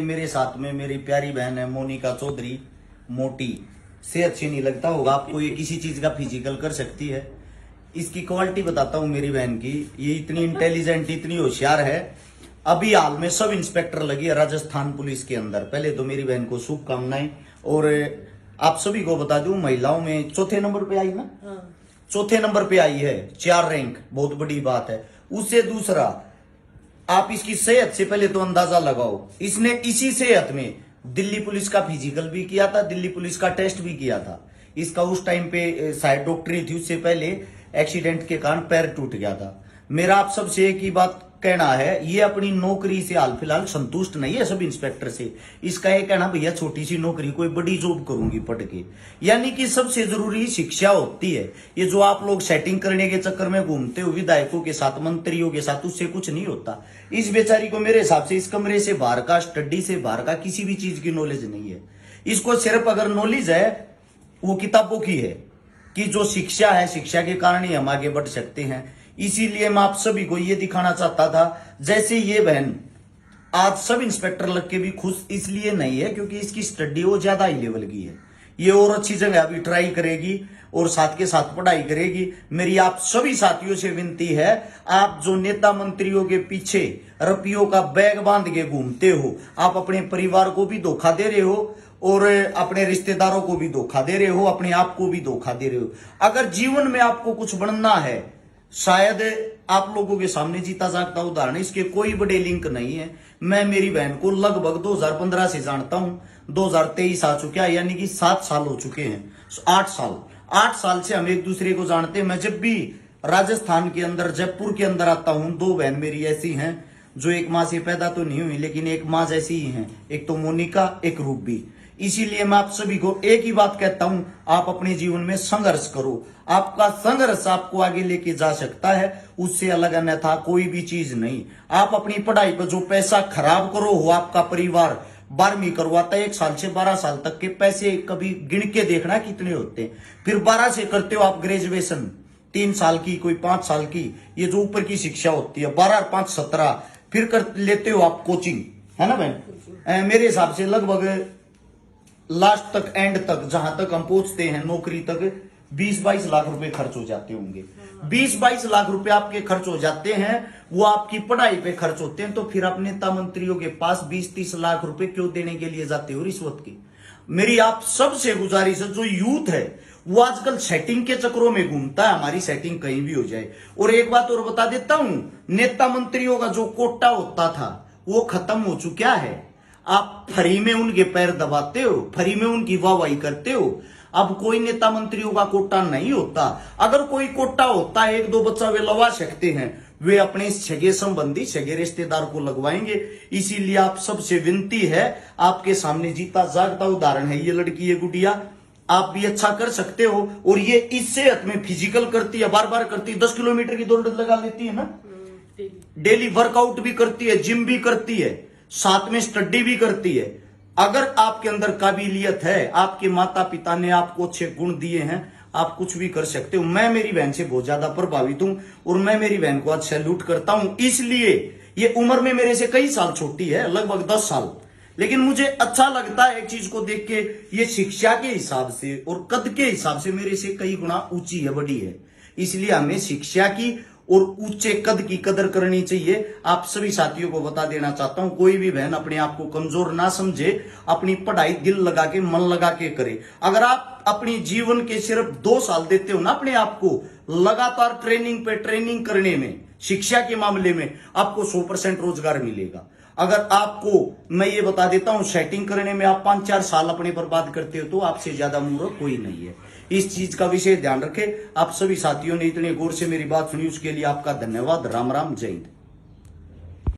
मेरे साथ में मेरी प्यारी बहन है मोनिका चौधरी। मोटी से अच्छी नहीं लगता होगा आपको, ये किसी चीज का फिजिकल कर सकती है। इसकी क्वालिटी बताता हूँ मेरी बहन की, ये इतनी इंटेलिजेंट इतनी होशियार है। अभी हाल में सब इंस्पेक्टर लगी है राजस्थान पुलिस के अंदर। पहले तो मेरी बहन को शुभकामनाएं। और आप सभी को बता दूं, महिलाओं में चौथे नंबर पे आई ना। चौथे नंबर पे आई है, 4 रैंक, बहुत बड़ी बात है। उससे दूसरा, आप इसकी सेहत से पहले तो अंदाजा लगाओ, इसने इसी सेहत में दिल्ली पुलिस का फिजिकल भी किया था, दिल्ली पुलिस का टेस्ट भी किया था। इसका उस टाइम पे शायद डॉक्टरी थी, उससे पहले एक्सीडेंट के कारण पैर टूट गया था। मेरा आप सबसे एक ही बात कहना है, ये अपनी नौकरी से हाल फिलहाल संतुष्ट नहीं है सब इंस्पेक्टर से। इसका ये कहना, भैया छोटी सी नौकरी, कोई बड़ी जॉब करूंगी पढ़ के। यानी कि सबसे जरूरी शिक्षा होती है। ये जो आप लोग सेटिंग करने के चक्कर में घूमते हो विधायकों के साथ, मंत्रियों के साथ, उससे कुछ नहीं होता। इस बेचारी को मेरे हिसाब से इस कमरे से बाहर का, स्टडी से बाहर का किसी भी चीज की नॉलेज नहीं है। इसको सिर्फ अगर नॉलेज है वो किताबों की है, कि जो शिक्षा है, शिक्षा के कारण ही हम आगे बढ़ सकते हैं। इसीलिए मैं आप सभी को ये दिखाना चाहता था। जैसे ये बहन आज सब इंस्पेक्टर लग के भी खुश इसलिए नहीं है क्योंकि इसकी स्टडी वो ज्यादा हाई लेवल की है। ये और अच्छी जगह अभी ट्राई करेगी और साथ के साथ पढ़ाई करेगी। मेरी आप सभी साथियों से विनती है, आप जो नेता मंत्रियों के पीछे रुपयों का बैग बांध के घूमते हो, आप अपने परिवार को भी धोखा दे रहे हो और अपने रिश्तेदारों को भी धोखा दे रहे हो, अपने आप को भी धोखा दे रहे हो। अगर जीवन में आपको कुछ बनना है, शायद आप लोगों के सामने जीता जागता उदाहरण, इसके कोई बड़े लिंक नहीं है। मैं मेरी बहन को लगभग 2015 से जानता हूं, 2023 आ चुका है, यानी कि 7 साल हो चुके हैं। 8 साल से हम एक दूसरे को जानते हैं। मैं जब भी राजस्थान के अंदर, जयपुर के अंदर आता हूं, 2 बहन मेरी ऐसी हैं जो एक माँ से पैदा तो नहीं हुई लेकिन एक माँ जैसी ही हैं, एक तो मोनिका, एक रूबी। इसीलिए मैं आप सभी को एक ही बात कहता हूं, आप अपने जीवन में संघर्ष करो। आपका संघर्ष आपको आगे लेके जा सकता है, उससे अलग अन्यथा कोई भी चीज नहीं। आप अपनी पढ़ाई पर जो पैसा खराब करो, हो आपका परिवार 12वीं करवाता है, 1 साल से 12 साल तक के पैसे कभी गिन के देखना कितने होते हैं। फिर 12 से करते हो आप ग्रेजुएशन 3 साल की, कोई 5 साल की, ये जो ऊपर की शिक्षा होती है, 12 और 5 17। फिर कर लेते हो आप कोचिंग, है ना बहन। मेरे हिसाब से लगभग लास्ट तक, एंड तक, जहां तक हम पहुंचते हैं नौकरी तक, 20-22 लाख रुपए खर्च हो जाते होंगे। 20-22 लाख रुपए आपके खर्च हो जाते हैं, वो आपकी पढ़ाई पे खर्च होते हैं। तो फिर आप नेता मंत्रियों के पास 20-30 लाख रुपए क्यों देने के लिए जाते हो रिश्वत की? मेरी आप सबसे गुजारिश है, जो यूथ है वो आजकल सेटिंग के चक्रों में घूमता है, हमारी सेटिंग कहीं भी हो जाए। और एक बात और बता देता हूं, नेता मंत्रियों का जो कोटा होता था वो खत्म हो चुका है। आप फ्री में उनके पैर दबाते हो, फ्री में उनकी वाहवाही करते हो। अब कोई नेता मंत्रियों का कोटा नहीं होता। अगर कोई कोटा होता है, 1-2 बच्चा वे लगा सकते हैं, वे अपने सगे संबंधी, सगे रिश्तेदार को लगवाएंगे। इसीलिए आप सबसे विनती है, आपके सामने जीता जागता उदाहरण है ये लड़की, ये गुड़िया। आप भी अच्छा कर सकते हो। और ये इस सेहत में फिजिकल करती है, बार बार करती है, 10 किलोमीटर की दौड़ लगा लेती है ना, डेली वर्कआउट भी करती है, जिम भी करती है, साथ में स्टडी भी करती है। अगर आपके अंदर काबिलियत है, आपके माता पिता ने आपको अच्छे गुण दिए हैं, आप कुछ भी कर सकते हो। मैं मेरी बहन से बहुत ज्यादा प्रभावित हूं और मैं मेरी बहन को आज सैल्यूट करता हूं। इसलिए ये उम्र में मेरे से कई साल छोटी है, लगभग 10 साल, लेकिन मुझे अच्छा लगता है एक चीज को देख के, ये शिक्षा के हिसाब से और कद के हिसाब से मेरे से कई गुना ऊंची है, बड़ी है। इसलिए हमें शिक्षा की और ऊंचे कद की कदर करनी चाहिए। आप सभी साथियों को बता देना चाहता हूं, कोई भी बहन अपने आप को कमजोर ना समझे, अपनी पढ़ाई दिल लगा के, मन लगा के करे। अगर आप अपनी जीवन के सिर्फ 2 साल देते हो ना अपने आप को लगातार ट्रेनिंग पे ट्रेनिंग करने में, शिक्षा के मामले में, आपको 100% रोजगार मिलेगा। अगर आपको मैं ये बता देता हूं, सेटिंग करने में आप 5-4 साल अपने बर्बाद करते हो तो आपसे ज्यादा मूर्ख कोई नहीं है। इस चीज का विशेष ध्यान रखें। आप सभी साथियों ने इतने गौर से मेरी बात सुनी, उसके लिए आपका धन्यवाद। राम राम, जय हिंद।